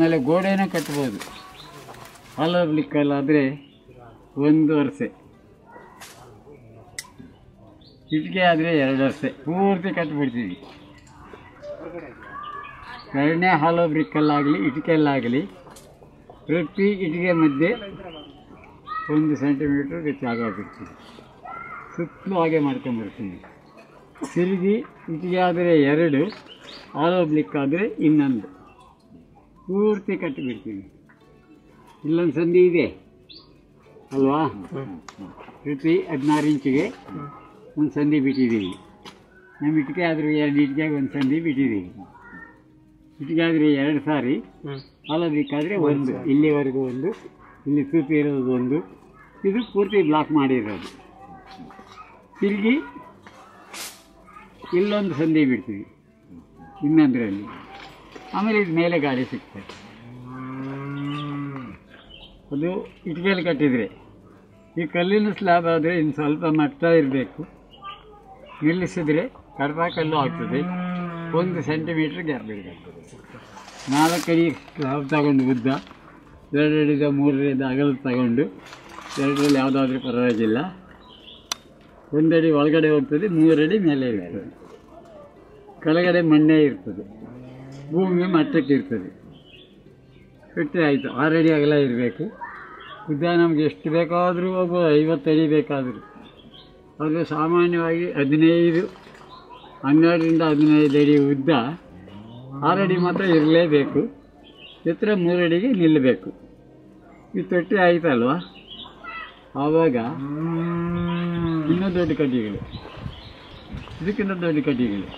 ಆಮೇಲೆ ಗೋಡೆನೂ ಕಟ್ಬೋದು. ಹಾಲೋಬ್ಲಿಕ್ಕಲ್ಲಾದರೆ 1 ವರ್ಷ, ಇಟ್ಟಿಗೆ ಆದರೆ 2 ವರ್ಷ ಪೂರ್ತಿ ಕಟ್ಟಿಬಿಡ್ತೀವಿ. ಎರಡನೇ ಹಾಲೋ ಬ್ರಿಕ್ಕಲ್ಲಾಗಲಿ ಇಟ್ಟಿಗೆಯಲ್ಲಾಗಲಿ ಪ್ರತಿ ಇಟ್ಟಿಗೆ ಮಧ್ಯೆ 1 ಸೆಂಟಿಮೀಟ್ರ್ ಜಾಗ ಬಿಡ್ತೀವಿ. ಸುತ್ತಲೂ ಹಾಗೆ ಮಾಡ್ಕೊಂಬರ್ತೀವಿ. ತಿರುಗಿ ಇಟ್ಟಿಗೆ ಆದರೆ 2, ಹಾಲೋ ಬ್ಲಿಕ್ಕಾದರೆ ಇನ್ನೊಂದು ಪೂರ್ತಿ ಕಟ್ಟಿಬಿಡ್ತೀವಿ. ಇಲ್ಲೊಂದು ಸಂಧಿ ಇದೆ ಅಲ್ವಾ, ಪ್ರತಿ 16 ಇಂಚಿಗೆ ಒಂದು ಸಂಧಿ ಬಿಟ್ಟಿದ್ದೀವಿ. ನಮ್ಮ ಇಟ್ಟಿಗೆ ಆದರೂ 2 ಇಟ್ಟಿಗೆಗೆ ಒಂದು ಸಂಧಿ ಬಿಟ್ಟಿದ್ದೀವಿ. ಇಟ್ಟಿಗೆ ಆದರೆ 2 ಸಾರಿ, ಹಾಲೋ ಬ್ಲಿಕ್ಕಾದರೆ 1, ಇಲ್ಲಿವರೆಗೂ 1, ಇಲ್ಲಿ ಸೂಪಿ ಇರೋದು 1, ಇದು ಪೂರ್ತಿ ಬ್ಲಾಕ್ ಮಾಡಿರೋದು. ತಿರುಗಿ ಇಲ್ಲೊಂದು ಸಂಧಿ ಬಿಡ್ತೀವಿ ಇನ್ನೊಂದರಲ್ಲಿ. ಆಮೇಲೆ ಇದು ಮೇಲೆ ಗಾಳಿ ಸಿಗ್ತದೆ. ಅದು ಇಟ್ಟಿಗೆಯಲ್ಲಿ ಕಟ್ಟಿದರೆ. ಈ ಕಲ್ಲಿನ ಸ್ಲ್ಯಾಬ್ ಆದರೆ ಇನ್ನು ಸ್ವಲ್ಪ ಮಟ್ಟ ಇರಬೇಕು, ನಿಲ್ಲಿಸಿದರೆ ಕಡಪ ಕಲ್ಲು ಆಗ್ತದೆ. 1 ಸೆಂಟಿಮೀಟ್ರ್ ಗ್ಯಾಪ್ ಬಿಡಬೇಕು. 4 ಅಡಿ ಸ್ಲ್ಯಾಬ್ ತಗೊಂಡು ಉದ್ದ, 2 ಅಡಿದ 3 ಅಡಿದ ಅಗಲ ತಗೊಂಡು, 2ರಲ್ಲಿ ಯಾವುದಾದ್ರೂ ಪರವಾಗಿಲ್ಲ. 1 ಅಡಿ ಒಳಗಡೆ ಹೋಗ್ತದೆ, 3 ಅಡಿ ಮೇಲೆ ಇರ್ತದೆ. ಕೆಳಗಡೆ ಮಣ್ಣೇ ಇರ್ತದೆ, ಭೂಮಿ ಮಟ್ಟಕ್ಕೆ ಇರ್ತದೆ. ಕಟ್ಟಿ ಆಯಿತು. 6 ಅಡಿ ಅಗಲ ಇರಬೇಕು. ಉದ್ದ ನಮಗೆ ಎಷ್ಟು ಬೇಕಾದರೂ ಹೋಗ್ಬೋದು, 50 ಅಡಿ ಬೇಕಾದರೂ. ಆದರೆ ಸಾಮಾನ್ಯವಾಗಿ 12ರಿಂದ 15 ಅಡಿ ಉದ್ದ, 6 ಅಡಿ ಮಾತ್ರ ಇರಲೇಬೇಕು. ಎತ್ತರ 3 ಅಡಿಗೆ ನಿಲ್ಲಬೇಕು. ಈ ತೊಟ್ಟಿ ಆಯಿತಲ್ವ, ಆವಾಗ ಇನ್ನೂ ದೊಡ್ಡ ಕಡ್ಡಿಗಳು, ಇದಕ್ಕಿಂತ ದೊಡ್ಡ ಕಡ್ಡಿಗಳು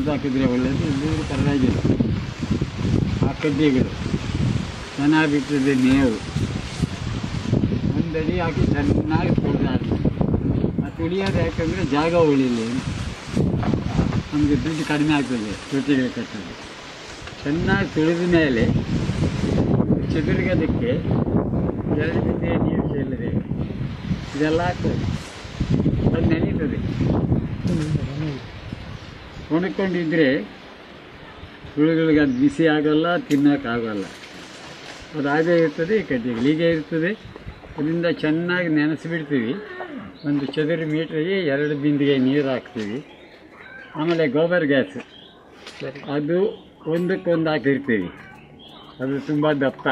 ಹಾಕಿದರೆ ಒಳ್ಳೆಯದು. ಇದು ಪರವಾಗಿಲ್ಲ. ಆ ಕಡ್ಡಿಗಳು ಚೆನ್ನಾಗಿ ಬಿಟ್ಟರೆ ಮೇವು 1 ಅಡಿ ಹಾಕಿ ಚೆನ್ನಾಗಿ ತುಳಿದಾಡ್ತೀವಿ. ಆ ತುಳಿಯೋದು ಯಾಕಂದರೆ ಜಾಗ ಉಳಿಲಿ, ನಮಗೆ ದುಡ್ಡು ಕಡಿಮೆ ಆಗ್ತದೆ ತೊಟ್ಟಿಗಳು ಕಟ್ಟೋದು. ಚೆನ್ನಾಗಿ ತುಳಿದ ಮೇಲೆ ಚದುರಿಗೋದಕ್ಕೆ 2 ಬಿಂದಿಗೆ ನೀರು ಚೆಲ್ಲಿದೆ, ಇದೆಲ್ಲ ಆಗ್ತದೆ. ಅದು ನೆನೀತದೆ. ಒಣಕೊಂಡಿದ್ದರೆ ಹುಳುಗಳಿಗೆ ಅದು ಬಿಸಿ ಆಗೋಲ್ಲ, ತಿನ್ನೋಕ್ಕಾಗಲ್ಲ. ಅದು ಹಾಗೇ ಇರ್ತದೆ. ಈ ಕಡ್ಡಿಗಳು ಹೀಗೆ ಇರ್ತದೆ. ಅದರಿಂದ ಚೆನ್ನಾಗಿ ನೆನೆಸಿಬಿಡ್ತೀವಿ. 1 ಚದುರು ಮೀಟ್ರಿಗೆ 2 ಬಿಂದಿಗೆ ನೀರು ಹಾಕ್ತೀವಿ. ಆಮೇಲೆ ಗೋಬರ್ ಗ್ಯಾಸ್ ಅದು ಒಂದಕ್ಕೊಂದು ಹಾಕಿರ್ತೀವಿ. ಅದು ತುಂಬ ದಪ್ಪ.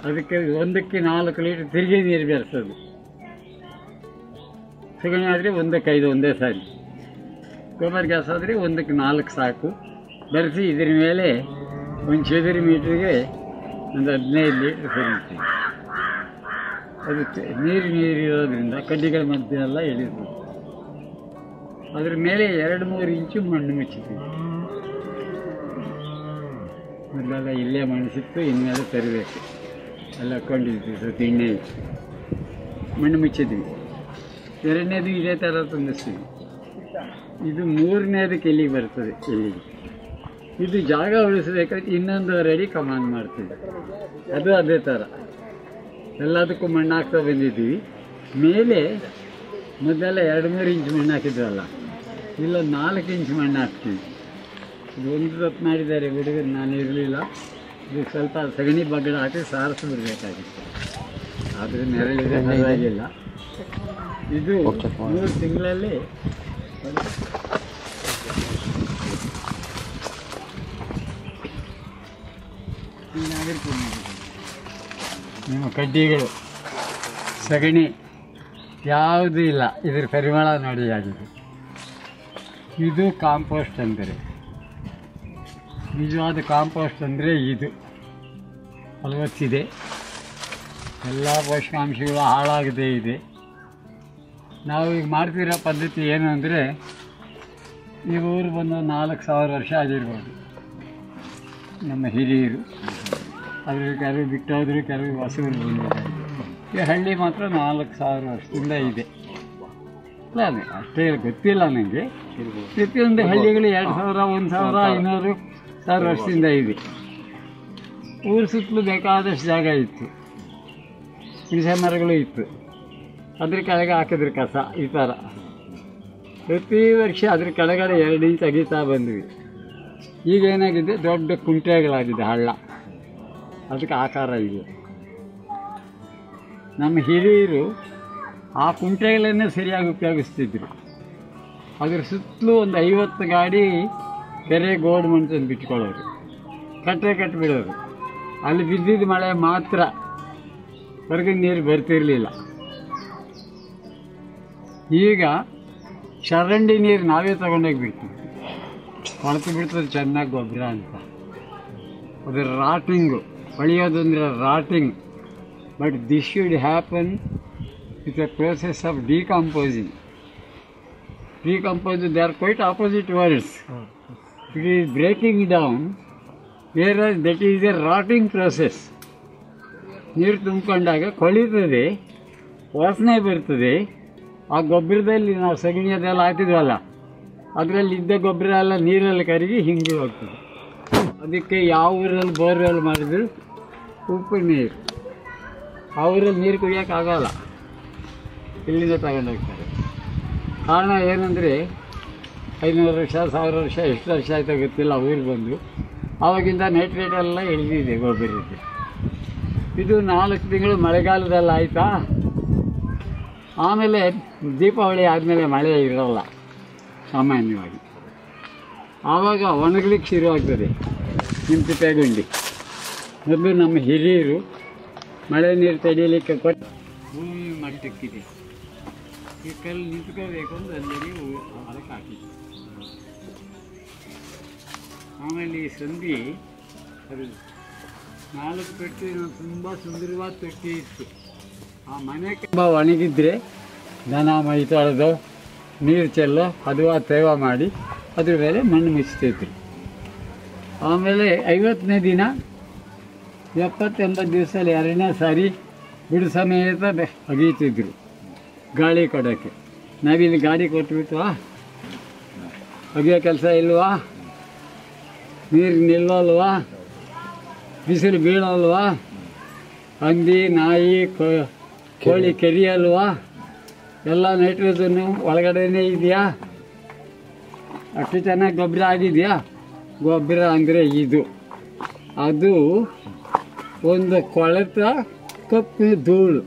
ಅದಕ್ಕೆ 1ಕ್ಕೆ 4 ಲೀಟ್ರ್ ತಿರುಗಿ ನೀರು ಬೆರೆಸೋದು. ಸಗಣಿ ಆದರೆ 1ಕ್ಕೆ 5 ಒಂದೇ ಸಾರಿ. ಗೋಬರ್ ಗ್ಯಾಸ್ ಆದರೆ 1ಕ್ಕೆ 4 ಸಾಕು. ಬೆರೆಸಿ ಇದ್ರ ಮೇಲೆ 1 ಚದುರು ಮೀಟ್ರಿಗೆ ಒಂದು 15 ಲೀಟ್ರ್ ಸುರಿತೀವಿ. ಅದು ನೀರಿರೋದ್ರಿಂದ ಕಡ್ಡಿಗಳ ಮಧ್ಯೆ ಎಲ್ಲ ಎಳಿತೀವಿ. ಅದ್ರ ಮೇಲೆ 2-3 ಇಂಚು ಮಣ್ಣು ಮುಚ್ಚಿತೀವಿ. ಮೊದಲೆಲ್ಲ ಇಲ್ಲೇ ಮಣ್ಣು ಸಿಕ್ತು, ಇನ್ಮೇಲೆ ತರಬೇಕು. ಎಲ್ಲ ಹಾಕ್ಕೊಂಡಿದ್ವಿ, ಸ್ವಲ್ಪ ಎಣ್ಣೆ ಇತ್ತು, ಮಣ್ಣು ಮುಚ್ಚಿದ್ವಿ. 2ನೇದು ಇದೇ ಥರ ತುಂಬಿಸ್ತೀವಿ. ಇದು 3ನೇದಕ್ಕೆ ಎಲ್ಲಿಗೆ ಬರ್ತದೆ, ಎಲ್ಲಿಗೆ. ಇದು ಜಾಗ ಉಳಿಸಬೇಕಾದ್ರೆ 1.5 ಅಡಿ ಕಮಾನ್ ಮಾಡ್ತೀವಿ. ಅದು ಅದೇ ಥರ ಎಲ್ಲದಕ್ಕೂ ಮಣ್ಣು ಹಾಕ್ತಾ ಬಂದಿದ್ದೀವಿ. ಮೇಲೆ ಮೊದಲೆಲ್ಲ 2-3 ಇಂಚು ಮಣ್ಣು ಹಾಕಿದ್ವಲ್ಲ, ಇಲ್ಲೊಂದು 4 ಇಂಚು ಮಣ್ಣು ಹಾಕ್ತೀವಿ. ಇದು 1 ತಪ್ಪು ಮಾಡಿದ್ದಾರೆ ಹುಡುಗರು, ನಾನು ಇರಲಿಲ್ಲ. ಇದು ಸ್ವಲ್ಪ ಸಗಣಿ ಬಗ್ಗಡ ಹಾಕಿ ಸಾರಿಸ್ಬಿಡ್ಬೇಕಾಗಿತ್ತು. ಆದರೆ ನೆರಳಿದೆ, ಪರವಾಗಿಲ್ಲ. ಇದು 3 ತಿಂಗಳಲ್ಲಿ ನಿಮ್ಮ ಕಡ್ಡಿಗಳು ಸಗಣಿ ಯಾವುದೂ ಇಲ್ಲ. ಇದರ ಪರಿಮಳ ನೋಡಿ ಆಗಿದೆ. ಇದು ಕಾಂಪೋಸ್ಟ್ ಅಂದರೆ, ನಿಜವಾದ ಕಾಂಪೋಸ್ಟ್ ಅಂದರೆ ಇದು. ಫಲವತ್ತಿದೆ, ಎಲ್ಲ ಪೋಷಕಾಂಶಗಳು ಹಾಳಾಗದೇ ಇದೆ. ನಾವು ಈಗ ಮಾಡ್ತಿರೋ ಪದ್ಧತಿ ಏನು ಅಂದರೆ, ಈ ಊರು ಬಂದು 4000 ವರ್ಷ ಆಗಿರ್ಬೋದು. ನಮ್ಮ ಹಿರಿಯರು ಅದ್ರಲ್ಲಿ ಕೆಲವು ಬಿಟ್ಟೋದ್ರು, ಕೆಲವು ಹೊಸವರು ಬಂದಿದ್ದಾರೆ. ಈ ಹಳ್ಳಿ ಮಾತ್ರ 4000 ವರ್ಷದಿಂದ ಇದೆ. ಇಲ್ಲ ಅಷ್ಟೇ ಗೊತ್ತಿಲ್ಲ ನನಗೆ. ಪ್ರತಿಯೊಂದು ಹಳ್ಳಿಗಳು 2000, 1500, 1000 ವರ್ಷದಿಂದ ಇದೆ. ಊರು ಸುತ್ತಲೂ ಬೇಕಾದಷ್ಟು ಜಾಗ ಇತ್ತು, ಹುಣಸೆ ಮರಗಳು ಇತ್ತು. ಅದ್ರ ಕೆಳಗೆ ಹಾಕಿದ್ರು ಕಸ ಈ ಥರ. ಪ್ರತಿ ವರ್ಷ ಅದ್ರ ಕೆಳಗಡೆ 2 ಇಂಚ್ ಅಗಿತಾ ಬಂದ್ವಿ. ಈಗ ಏನಾಗಿದೆ, ದೊಡ್ಡ ಕುಂಟೆಗಳಾಗಿದೆ, ಹಳ್ಳ, ಅದಕ್ಕೆ ಆಕಾರ ಇದೆ. ನಮ್ಮ ಹಿರಿಯರು ಆ ಕುಂಟೆಗಳನ್ನೇ ಸರಿಯಾಗಿ ಉಪಯೋಗಿಸ್ತಿದ್ರು. ಅದ್ರ ಸುತ್ತಲೂ ಒಂದು 50 ಗಾಡಿ ಕೆರೆ ಗೋಡು ಮಣ್ಣು ಬಿಟ್ಕೊಳ್ಳೋರು, ಕಟ್ಟಿಬಿಡೋರು. ಅಲ್ಲಿ ಬಿದ್ದಿದ್ದ ಮಳೆ ಮಾತ್ರ, ಹೊರಗಿನ ನೀರು ಬರ್ತಿರಲಿಲ್ಲ. ಈಗ ಚರಂಡಿ ನೀರು ನಾವೇ ತಗೊಂಡೋಗಿ ಬಿಡ್ತೀವಿ, ಕೊಳೆತು ಬಿಡ್ತದೆ ಚೆನ್ನಾಗಿ ಗೊಬ್ಬರ ಅಂತ. ಅದು ರಾಟಿಂಗು, ಹೊಳೆಯೋದು ಅಂದರೆ rotting. But this should happen with A process of decomposing. Decompose, they are quite opposite words. It is breaking down, whereas that is a rotting process. ನೀರು ತುಂಬಿಕೊಂಡಾಗ ಕೊಳಿತದೆ, ವಾಸನೆ ಬರ್ತದೆ. ಆ ಗೊಬ್ಬರದಲ್ಲಿ ನಾವು ಸಗಣಿ ಅದೆಲ್ಲ ಹಾಕಿದ್ವಲ್ಲ, ಅದರಲ್ಲಿ ಇದ್ದ ಗೊಬ್ಬರ ಎಲ್ಲ ನೀರಲ್ಲಿ ಕರಗಿ ಹಿಂಗೆ ಹೋಗ್ತದೆ. ಅದಕ್ಕೆ ಯಾವ ಊರಲ್ಲಿ ಬೋರ್ವೆಲ್ ಮಾಡಿದ್ರು ಉಪ್ಪು ನೀರು, ಆ ಊರಲ್ಲಿ ನೀರು ಕುಡಿಯೋಕ್ಕಾಗಲ್ಲ, ಇಲ್ಲಿಂದ ತಗೊಂಡೋಗ್ತಾರೆ. ಕಾರಣ ಏನಂದರೆ 500 ವರ್ಷ 1000 ವರ್ಷ ಎಷ್ಟು ವರ್ಷ ಆಯಿತಾ ಗೊತ್ತಿಲ್ಲ ಊರಿಗೆ ಬಂದು, ಆವಾಗಿಂದ ನೈಟ್ರೇಟ್ ಎಲ್ಲ ಇಳಿದಿದೆ ಗೊಬ್ಬರಕ್ಕೆ. ಇದು 4 ತಿಂಗಳು ಮಳೆಗಾಲದಲ್ಲಿ ಆಯಿತಾ, ಆಮೇಲೆ ದೀಪಾವಳಿ ಆದಮೇಲೆ ಮಳೆ ಇರೋಲ್ಲ ಸಾಮಾನ್ಯವಾಗಿ. ಆವಾಗ ಒಣಗಲಿಕ್ಕೆ ಶುರುವಾಗ್ತದೆ ನಿಮ್ಮ ತಿಪ್ಪೆಗುಂಡಿ. ಮೊದಲು ನಮ್ಮ ಹಿರಿಯರು ಮಳೆ ನೀರು ತಡೆಯಲಿಕ್ಕೆ ಕೊಟ್ಟು ಭೂಮಿ ಮಟ್ಟಕ್ಕಿದೆ, ಈ ಕಲ್ಲು ನಿಂತ್ಕೋಬೇಕು ಅಂತ ಅಲ್ಲಿಗೆ ಅದಕ್ಕೆ ಹಾಕಿದ್ವಿ. ಆಮೇಲೆ ಈ ಸಂಧಿ ಅದು 4 ತೊಟ್ಟಿ, ತುಂಬ ಸುಂದರವಾದ ತೊಟ್ಟಿ ಇತ್ತು. ಆ ಮನೆ ತುಂಬ ಒಣಗಿದ್ರೆ ದನ ಮೈ ತೊಳೆದು ನೀರು ಚೆಲ್ಲೋ ಅಥವಾ ತೇವ ಮಾಡಿ ಅದ್ರ ಮೇಲೆ ಮಣ್ಣು ಮುಚ್ತಿದ್ರು. ಆಮೇಲೆ 50ನೇ ದಿನ 70-80 ದಿವಸದಲ್ಲಿ 2ನೇ ಸಾರಿ ಬಿಡು ಸಮೇತ ಅಗೀತಿದ್ರು ಗಾಳಿ ಕೊಡೋಕ್ಕೆ. ನಾವಿಲ್ಲಿ ಗಾಡಿ ಕೊಟ್ಬಿಟ್ವಾ, ಅಗಿಯೋ ಕೆಲಸ ಇಲ್ವಾ, ನೀರು ನಿಲ್ಲಲ್ವಾ, ಬಿಸಿಲು ಬೀಳಲ್ವಾ, ಹಂದಿ ನಾಯಿ ಕೋಳಿ ಕೆರಿಯಲ್ವಾ, ಎಲ್ಲ ನೈಟ್ರೋಜನ್ನು ಒಳಗಡೆನೇ ಇದೆಯಾ, ಅಷ್ಟು ಚೆನ್ನಾಗಿ ಗೊಬ್ಬರ ಆಗಿದೆಯಾ. ಗೊಬ್ಬರ ಅಂದರೆ ಇದು, ಅದು ಒಂದು ಕೊಳೆತ ಕಪ್ಪು ಧೂಳು.